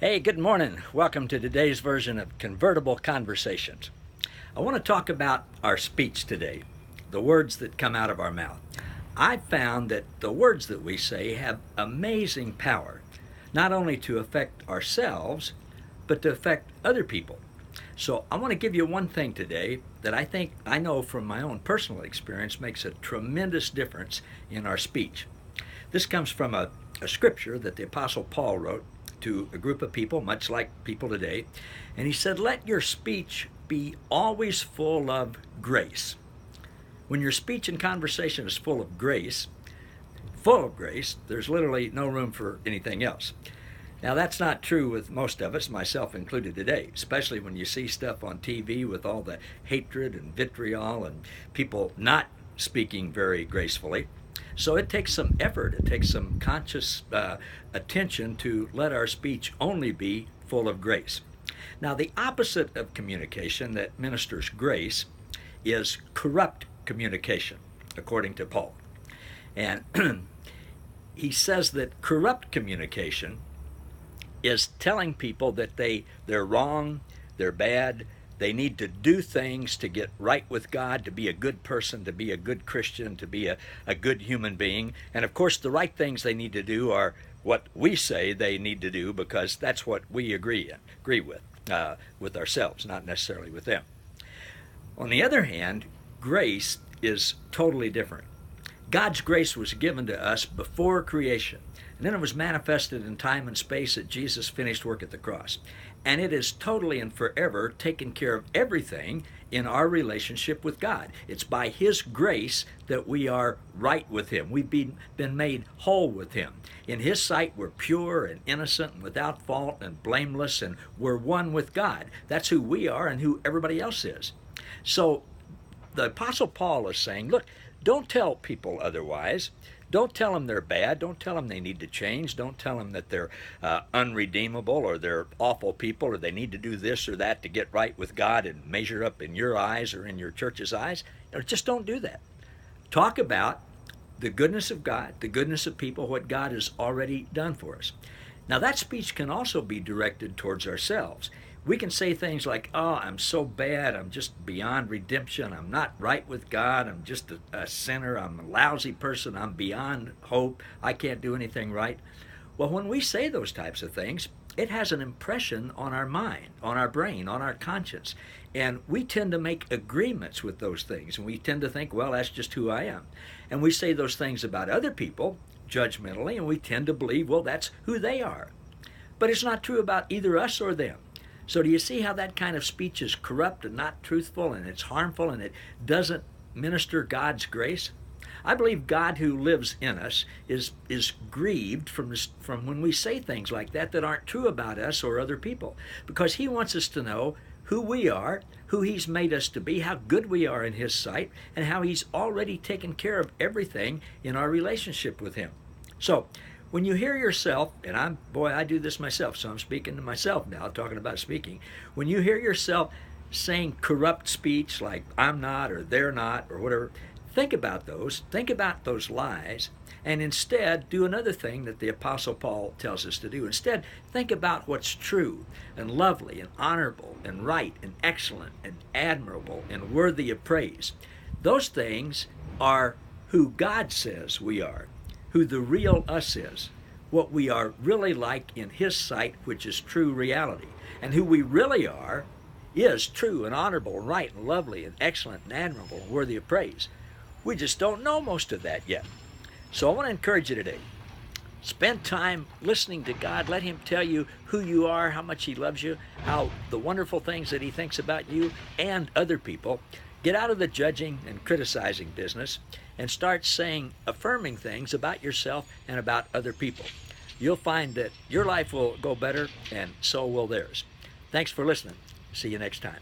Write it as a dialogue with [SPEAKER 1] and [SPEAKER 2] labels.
[SPEAKER 1] Hey, good morning. Welcome to today's version of Convertible Conversations. I want to talk about our speech today, the words that come out of our mouth. I've found that the words that we say have amazing power, not only to affect ourselves, but to affect other people. So I want to give you one thing today that I know from my own personal experience makes a tremendous difference in our speech. This comes from a scripture that the Apostle Paul wrote to a group of people, much like people today. And he said, let your speech be always full of grace. When your speech and conversation is full of grace, there's literally no room for anything else. Now, that's not true with most of us, myself included today, especially when you see stuff on TV with all the hatred and vitriol and people not speaking very gracefully. So it takes some effort, it takes some conscious attention to let our speech only be full of grace. Now, the opposite of communication that ministers grace is corrupt communication, according to Paul. And he says that corrupt communication is telling people that they're wrong, they're bad, they need to do things to get right with God, to be a good person, to be a good Christian, to be a good human being. And of course, the right things they need to do are what we say they need to do, because that's what we agree with ourselves, not necessarily with them. On the other hand, grace is totally different. God's grace was given to us before creation, and then it was manifested in time and space at Jesus' finished work at the cross. And it is totally and forever taken care of everything in our relationship with God. It's by His grace that we are right with Him. We've been made whole with Him. In His sight, we're pure and innocent and without fault and blameless, and we're one with God. That's who we are and who everybody else is. So the Apostle Paul is saying, look, don't tell people otherwise. Don't tell them they're bad. Don't tell them they need to change. Don't tell them that they're unredeemable or they're awful people or they need to do this or that to get right with God and measure up in your eyes or in your church's eyes. Just don't do that. Talk about the goodness of God, the goodness of people, what God has already done for us. Now, that speech can also be directed towards ourselves. We can say things like, oh, I'm so bad, I'm just beyond redemption, I'm not right with God, I'm just a sinner, I'm a lousy person, I'm beyond hope, I can't do anything right. Well, when we say those types of things, it has an impression on our mind, on our brain, on our conscience. And we tend to make agreements with those things. And we tend to think, well, that's just who I am. And we say those things about other people, judgmentally, and we tend to believe, well, that's who they are. But it's not true about either us or them. So do you see how that kind of speech is corrupt and not truthful, and it's harmful, and it doesn't minister God's grace? I believe God who lives in us is grieved from when we say things like that aren't true about us or other people, because He wants us to know who we are, who He's made us to be, how good we are in His sight, and how He's already taken care of everything in our relationship with Him. So when you hear yourself, and I do this myself, so I'm speaking to myself now, talking about speaking. When you hear yourself saying corrupt speech like I'm not or they're not or whatever, think about those lies, and instead do another thing that the Apostle Paul tells us to do. Instead, think about what's true and lovely and honorable and right and excellent and admirable and worthy of praise. Those things are who God says we are, who the real us is, what we are really like in His sight, which is true reality. And who we really are is true and honorable and right and lovely and excellent and admirable and worthy of praise. We just don't know most of that yet. So I want to encourage you today. Spend time listening to God. Let Him tell you who you are, how much He loves you, how the wonderful things that He thinks about you and other people. Get out of the judging and criticizing business and start saying affirming things about yourself and about other people. You'll find that your life will go better, and so will theirs. Thanks for listening. See you next time.